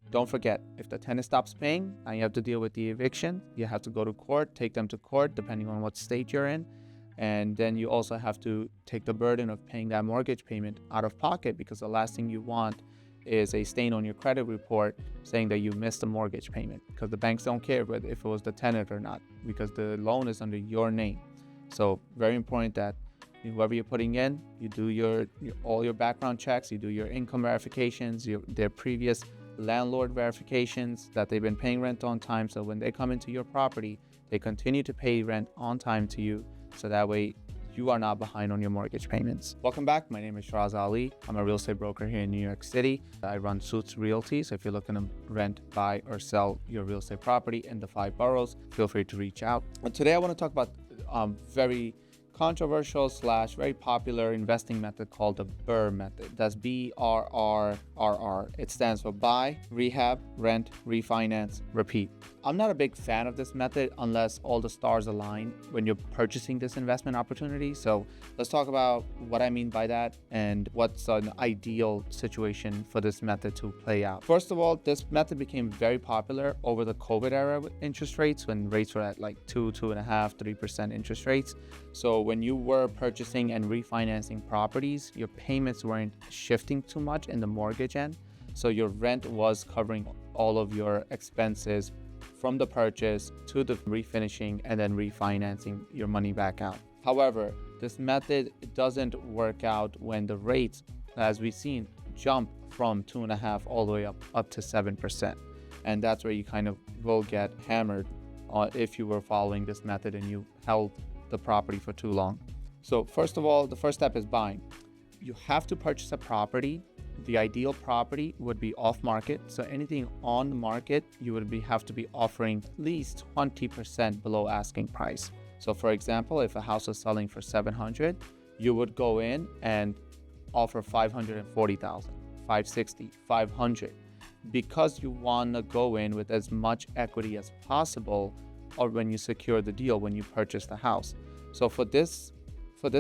Don't forget, if the tenant stops paying, now you have to deal with the eviction. You have to go to court, take them to court, depending on what state you're in. And then you also have to take the burden of paying that mortgage payment out of pocket, because the last thing you want is a stain on your credit report saying that you missed a mortgage payment, because the banks don't care whether if it was the tenant or not, because the loan is under your name. So very important that whoever you're putting in, you do all your background checks, you do your income verifications, their previous landlord verifications that they've been paying rent on time. So when they come into your property, they continue to pay rent on time to you. So that way you are not behind on your mortgage payments. Welcome back. My name is Shiraz Ali. I'm a real estate broker here in New York City. I run Suits Realty. So if you're looking to rent, buy, or sell your real estate property in the 5 boroughs, feel free to reach out. And today I want to talk about very controversial / very popular investing method called the BRRRR method. That's BRRRR. It stands for buy, rehab, rent, refinance, repeat. I'm not a big fan of this method unless all the stars align when you're purchasing this investment opportunity. So let's talk about what I mean by that and what's an ideal situation for this method to play out. First of all, this method became very popular over the COVID era with interest rates, when rates were at like 2.5%, 3% interest rates. So when you were purchasing and refinancing properties, your payments weren't shifting too much in the mortgage end. So your rent was covering all of your expenses from the purchase to the refinishing and then refinancing your money back out. However, this method doesn't work out when the rates, as we've seen, jump from 2.5% all the way up to 7%. And that's where you kind of will get hammered if you were following this method and you held the property for too long. So first of all, the first step is buying. You have to purchase a property. The ideal property would be off market. So anything on the market, you would have to be offering at least 20% below asking price. So for example, if a house is selling for $700,000, you would go in and offer $540,000, $560,000, $500,000, because you want to go in with as much equity as possible, or when you secure the deal, when you purchase the house. So for this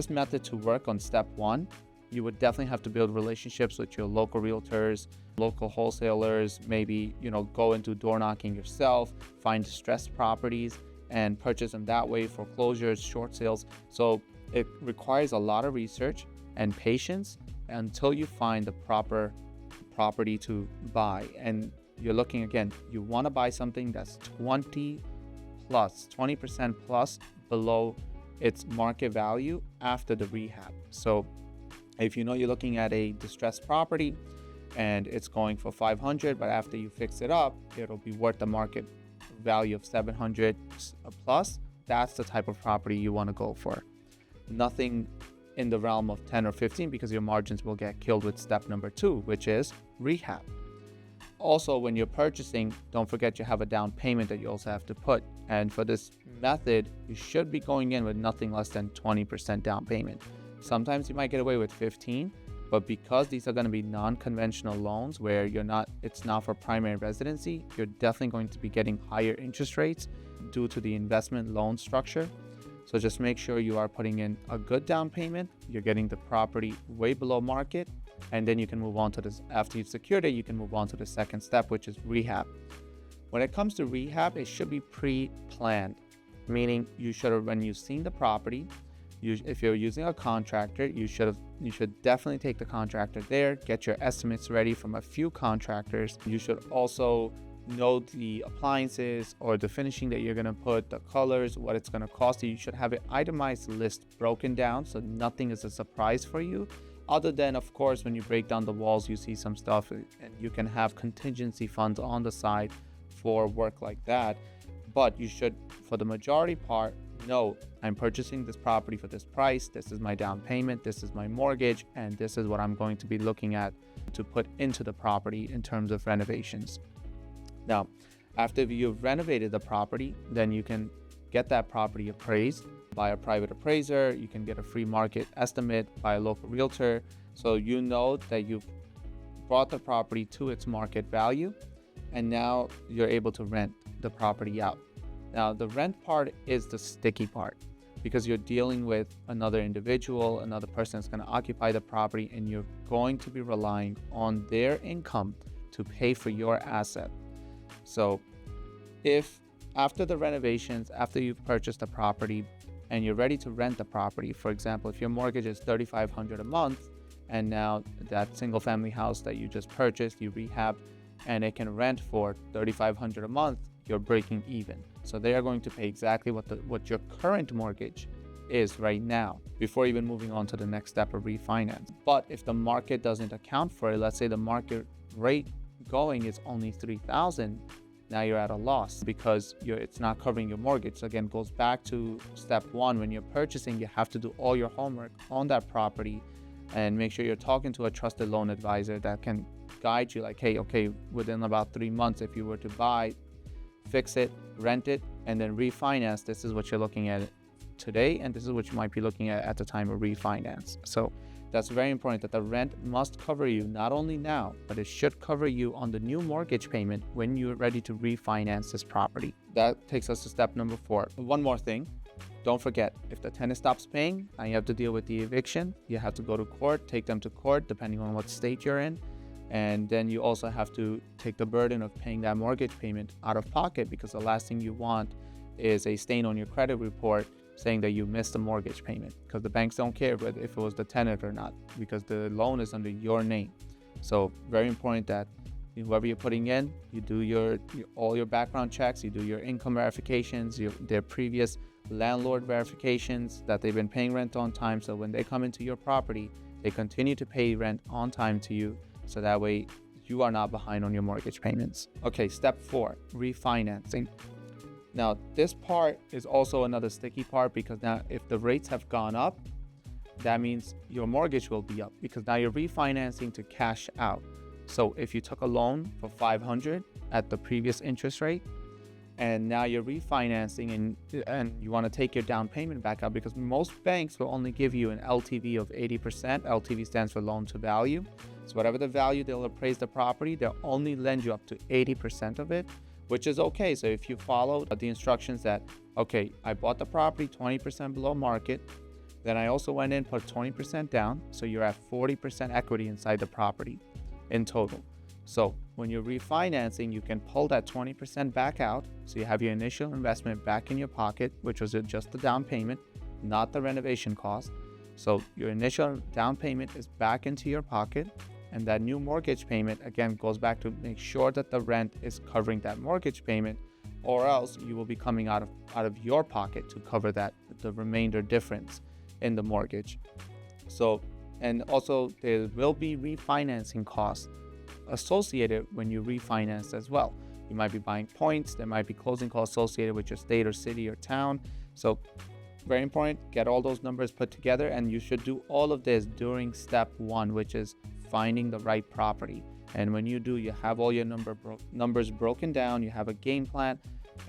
method to work on step one, you would definitely have to build relationships with your local realtors, local wholesalers, maybe, go into door knocking yourself, find distressed properties and purchase them that way, foreclosures, short sales. So it requires a lot of research and patience until you find the proper property to buy. And you're looking, again, you want to buy something that's 20% plus below its market value after the rehab. So if you're looking at a distressed property and it's going for $500,000, but after you fix it up, it'll be worth the market value of $700,000 plus, that's the type of property you want to go for. Nothing in the realm of 10 or 15, because your margins will get killed with step number 2, which is rehab. Also, when you're purchasing, don't forget you have a down payment that you also have to put. And for this method, you should be going in with nothing less than 20% down payment. Sometimes you might get away with 15, but because these are going to be non-conventional loans where it's not for primary residency, you're definitely going to be getting higher interest rates due to the investment loan structure. So just make sure you are putting in a good down payment. You're getting the property way below market, and then you can move on to this. After you've secured it, you can move on to the second step, which is rehab. When it comes to rehab, it should be pre-planned, meaning you should have, when you've seen the property, if you're using a contractor, you should definitely take the contractor there, get your estimates ready from a few contractors. You should also know the appliances or the finishing that you're going to put, the colors, what it's going to cost you. You should have an itemized list broken down so nothing is a surprise for you. Other than, of course, when you break down the walls, you see some stuff, and you can have contingency funds on the side for work like that. But you should, for the majority part, know I'm purchasing this property for this price. This is my down payment. This is my mortgage. And this is what I'm going to be looking at to put into the property in terms of renovations. Now, after you've renovated the property, then you can get that property appraised by a private appraiser. You can get a free market estimate by a local realtor. So you know that you've brought the property to its market value, and now you're able to rent the property out. Now, the rent part is the sticky part, because you're dealing with another individual, another person that's going to occupy the property, and you're going to be relying on their income to pay for your asset. So if after the renovations, after you've purchased the property and you're ready to rent the property, for example, if your mortgage is $3,500 a month, and now that single family house that you just purchased, you rehab, and it can rent for $3,500 a month, you're breaking even. So they are going to pay exactly what your current mortgage is right now before even moving on to the next step of refinance. But if the market doesn't account for it, let's say the market rate going is only $3,000, now you're at a loss because it's not covering your mortgage. So again, it goes back to step one. When you're purchasing, you have to do all your homework on that property and make sure you're talking to a trusted loan advisor that can guide you, like, hey, okay, within about 3 months, if you were to buy, fix it, rent it, and then refinance, this is what you're looking at today, and this is what you might be looking at the time of refinance. So that's very important, that the rent must cover you not only now, but it should cover you on the new mortgage payment when you're ready to refinance this property. That takes us to step number 4. One more thing. Don't forget, if the tenant stops paying, now you have to deal with the eviction. You have to go to court, take them to court, depending on what state you're in. And then you also have to take the burden of paying that mortgage payment out of pocket, because the last thing you want is a stain on your credit report saying that you missed the mortgage payment, because the banks don't care if it was the tenant or not, because the loan is under your name. So very important that whoever you're putting in, you do all your background checks, you do your income verifications, their previous landlord verifications that they've been paying rent on time. So when they come into your property, they continue to pay rent on time to you. So that way you are not behind on your mortgage payments. Okay, step 4, refinancing. Now, this part is also another sticky part, because now if the rates have gone up, that means your mortgage will be up, because now you're refinancing to cash out. So if you took a loan for $500 at the previous interest rate, and now you're refinancing and you want to take your down payment back out, because most banks will only give you an LTV of 80%. LTV stands for loan to value. So whatever the value they'll appraise the property, they'll only lend you up to 80% of it, which is okay. So if you follow the instructions that, okay, I bought the property 20% below market, then I also went in, put 20% down, so you're at 40% equity inside the property in total. So when you're refinancing, you can pull that 20% back out. So you have your initial investment back in your pocket, which was just the down payment, not the renovation cost. So your initial down payment is back into your pocket. And that new mortgage payment, again, goes back to make sure that the rent is covering that mortgage payment, or else you will be coming out of your pocket to cover the remainder difference in the mortgage. So, and also there will be refinancing costs associated when you refinance as well. You might be buying points, there might be closing costs associated with your state or city or town. So very important, get all those numbers put together, and you should do all of this during step 1, which is finding the right property. And when you do, you have all your numbers broken down, you have a game plan,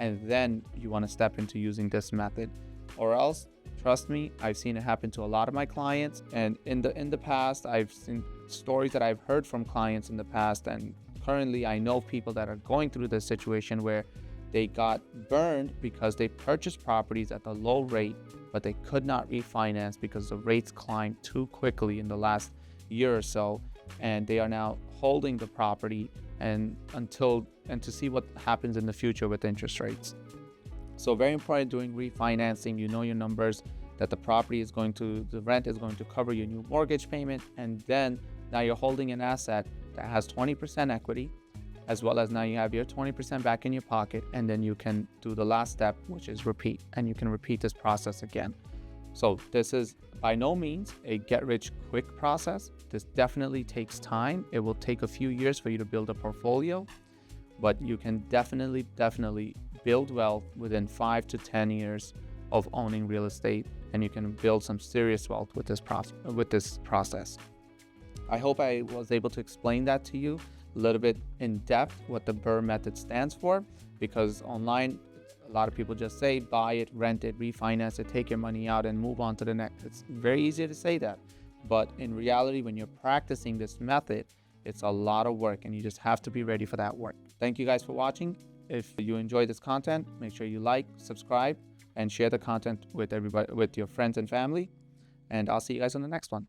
and then you want to step into using this method. Or else, trust me, I've seen it happen to a lot of my clients, and in the past, I've seen stories that I've heard from clients in the past, and currently I know people that are going through this situation where they got burned because they purchased properties at the low rate, but they could not refinance because the rates climbed too quickly in the last year or so, and they are now holding the property and to see what happens in the future with interest rates. So very important doing refinancing, you know your numbers, that the rent is going to cover your new mortgage payment, and then now you're holding an asset that has 20% equity, as well as now you have your 20% back in your pocket, and then you can do the last step, which is repeat, and you can repeat this process again. So this is by no means a get-rich-quick process. This definitely takes time. It will take a few years for you to build a portfolio, but you can definitely build wealth within 5 to 10 years of owning real estate, and you can build some serious wealth with this process. I hope I was able to explain that to you a little bit in depth, what the BRRRR method stands for, because online a lot of people just say buy it, rent it, refinance it, take your money out and move on to the next. It's very easy to say that, but in reality, when you're practicing this method, it's a lot of work, and you just have to be ready for that work. Thank you guys for watching. If you enjoy this content, make sure you like, subscribe, and share the content with everybody, with your friends and family. And I'll see you guys on the next one.